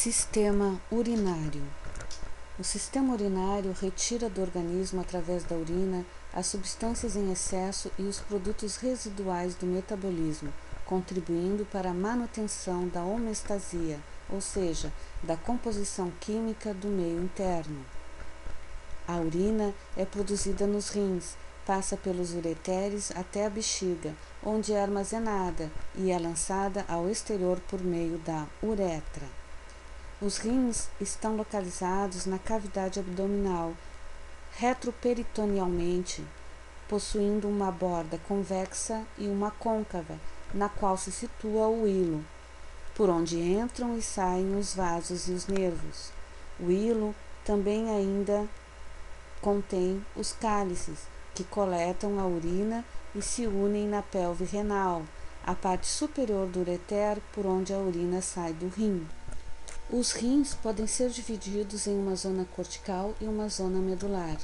Sistema urinário. O sistema urinário retira do organismo, através da urina, as substâncias em excesso e os produtos residuais do metabolismo, contribuindo para a manutenção da homeostasia, ou seja, da composição química do meio interno. A urina é produzida nos rins, passa pelos ureteres até a bexiga, onde é armazenada e é lançada ao exterior por meio da uretra. Os rins estão localizados na cavidade abdominal, retroperitonealmente, possuindo uma borda convexa e uma côncava, na qual se situa o hilo, por onde entram e saem os vasos e os nervos. O hilo também ainda contém os cálices, que coletam a urina e se unem na pelve renal, a parte superior do ureter por onde a urina sai do rim. Os rins podem ser divididos em uma zona cortical e uma zona medular.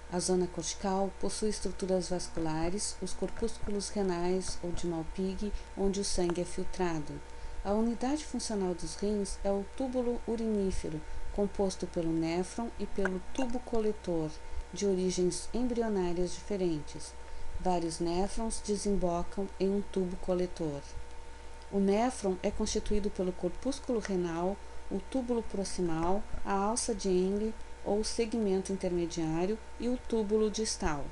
A zona cortical possui estruturas vasculares, os corpúsculos renais ou de Malpighi, onde o sangue é filtrado. A unidade funcional dos rins é o túbulo urinífero, composto pelo néfron e pelo tubo coletor, de origens embrionárias diferentes. Vários néfrons desembocam em um tubo coletor. O néfron é constituído pelo corpúsculo renal, o túbulo proximal, a alça de Henle ou segmento intermediário e o túbulo distal.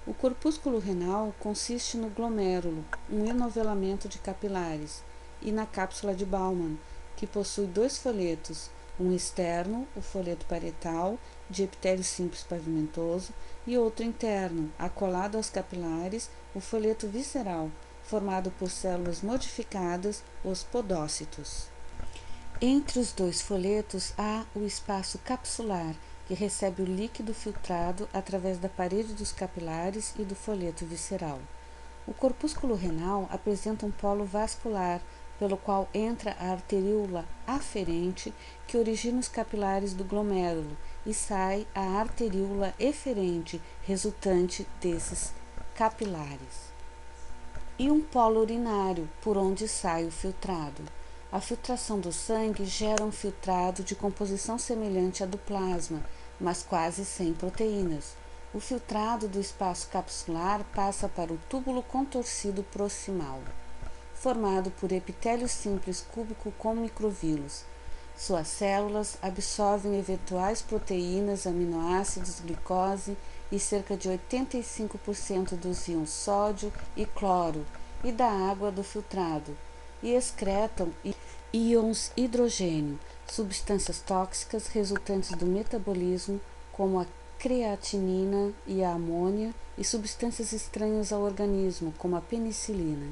O corpúsculo renal consiste no glomérulo, um enovelamento de capilares, e na cápsula de Bowman, que possui dois folhetos, um externo, o folheto parietal, de epitélio simples pavimentoso, e outro interno, acolado aos capilares, o folheto visceral, formado por células modificadas, os podócitos. Entre os dois folhetos há o espaço capsular, que recebe o líquido filtrado através da parede dos capilares e do folheto visceral. O corpúsculo renal apresenta um polo vascular, pelo qual entra a arteríola aferente, que origina os capilares do glomérulo, e sai a arteríola eferente, resultante desses capilares. E um polo urinário, por onde sai o filtrado. A filtração do sangue gera um filtrado de composição semelhante à do plasma, mas quase sem proteínas. O filtrado do espaço capsular passa para o túbulo contorcido proximal, formado por epitélio simples cúbico com microvílulos. Suas células absorvem eventuais proteínas, aminoácidos, glicose e cerca de 85% dos íons sódio e cloro e da água do filtrado, e excretam íons hidrogênio, substâncias tóxicas resultantes do metabolismo, como a creatinina e a amônia, e substâncias estranhas ao organismo, como a penicilina.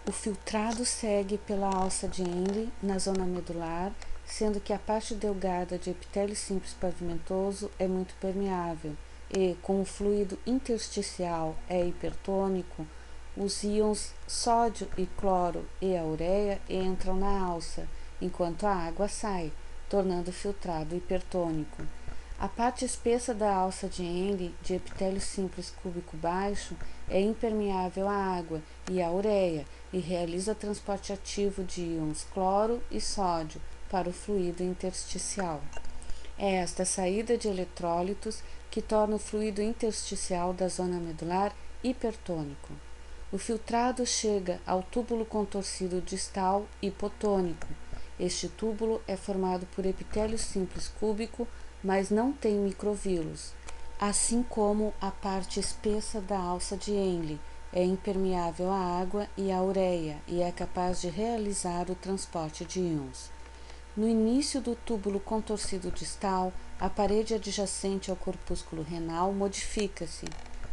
O filtrado segue pela alça de Henle na zona medular, sendo que a parte delgada de epitélio simples pavimentoso é muito permeável e, com o fluido intersticial é hipertônico, os íons sódio e cloro e a ureia entram na alça, enquanto a água sai, tornando o filtrado hipertônico. A parte espessa da alça de Henle, de epitélio simples cúbico baixo, é impermeável à água e à ureia e realiza transporte ativo de íons cloro e sódio para o fluido intersticial. É esta saída de eletrólitos que torna o fluido intersticial da zona medular hipertônico. O filtrado chega ao túbulo contorcido distal hipotônico. Este túbulo é formado por epitélio simples cúbico, mas não tem microvílulos, assim como a parte espessa da alça de Henle é impermeável à água e à ureia e é capaz de realizar o transporte de íons. No início do túbulo contorcido distal, a parede adjacente ao corpúsculo renal modifica-se.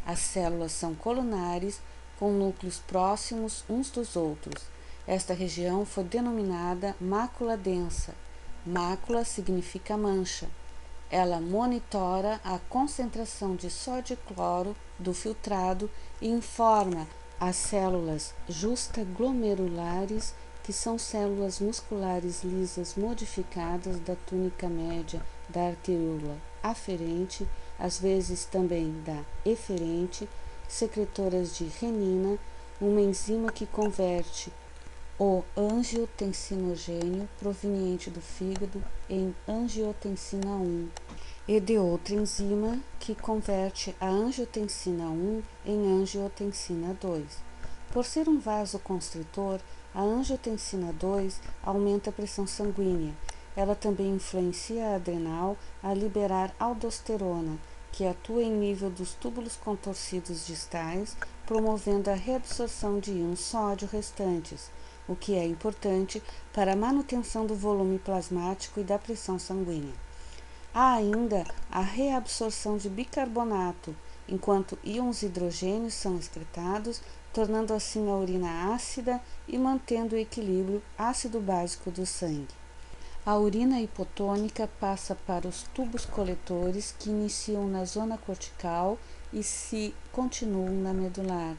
As células são colunares, com núcleos próximos uns dos outros. Esta região foi denominada mácula densa. Mácula significa mancha. Ela monitora a concentração de sódio e cloro do filtrado e informa as células justaglomerulares, que são células musculares lisas modificadas da túnica média da arteríola aferente, às vezes também da eferente, secretoras de renina, uma enzima que converte o angiotensinogênio proveniente do fígado em angiotensina 1 e de outra enzima que converte a angiotensina 1 em angiotensina 2. Por ser um vasoconstritor, a angiotensina 2 aumenta a pressão sanguínea. Ela também influencia a adrenal a liberar aldosterona, que atua em nível dos túbulos contorcidos distais, promovendo a reabsorção de íons sódio restantes, o que é importante para a manutenção do volume plasmático e da pressão sanguínea. Há ainda a reabsorção de bicarbonato, enquanto íons hidrogênios são excretados, tornando assim a urina ácida e mantendo o equilíbrio ácido-básico do sangue. A urina hipotônica passa para os tubos coletores que iniciam na zona cortical e se continuam na medular.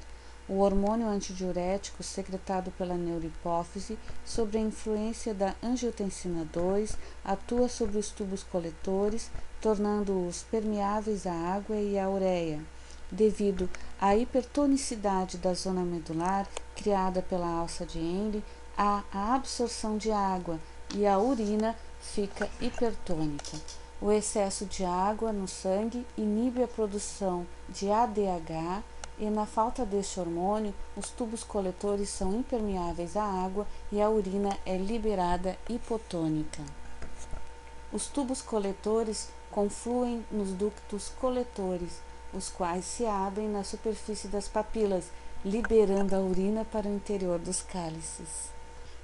O hormônio antidiurético secretado pela neurohipófise, sob a influência da angiotensina 2, atua sobre os tubos coletores, tornando-os permeáveis à água e à ureia. Devido à hipertonicidade da zona medular, criada pela alça de Henle, há a absorção de água e a urina fica hipertônica. O excesso de água no sangue inibe a produção de ADH e, na falta deste hormônio, os tubos coletores são impermeáveis à água e a urina é liberada hipotônica. Os tubos coletores confluem nos ductos coletores, os quais se abrem na superfície das papilas, liberando a urina para o interior dos cálices.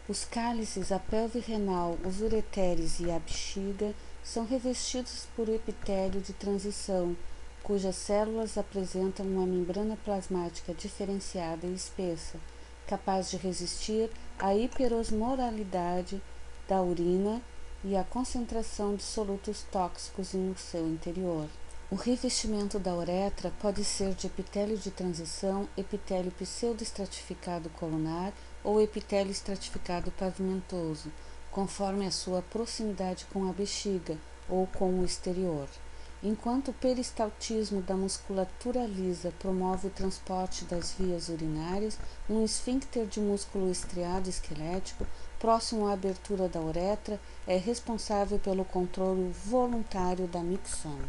Os cálices, a pelve renal, os ureteres e a bexiga são revestidos por epitélio de transição, cujas células apresentam uma membrana plasmática diferenciada e espessa, capaz de resistir à hiperosmolaridade da urina e à concentração de solutos tóxicos em seu interior. O revestimento da uretra pode ser de epitélio de transição, epitélio pseudoestratificado colunar ou epitélio estratificado pavimentoso, conforme a sua proximidade com a bexiga ou com o exterior. Enquanto o peristaltismo da musculatura lisa promove o transporte das vias urinárias, um esfíncter de músculo estriado esquelético, próximo à abertura da uretra, é responsável pelo controle voluntário da micção.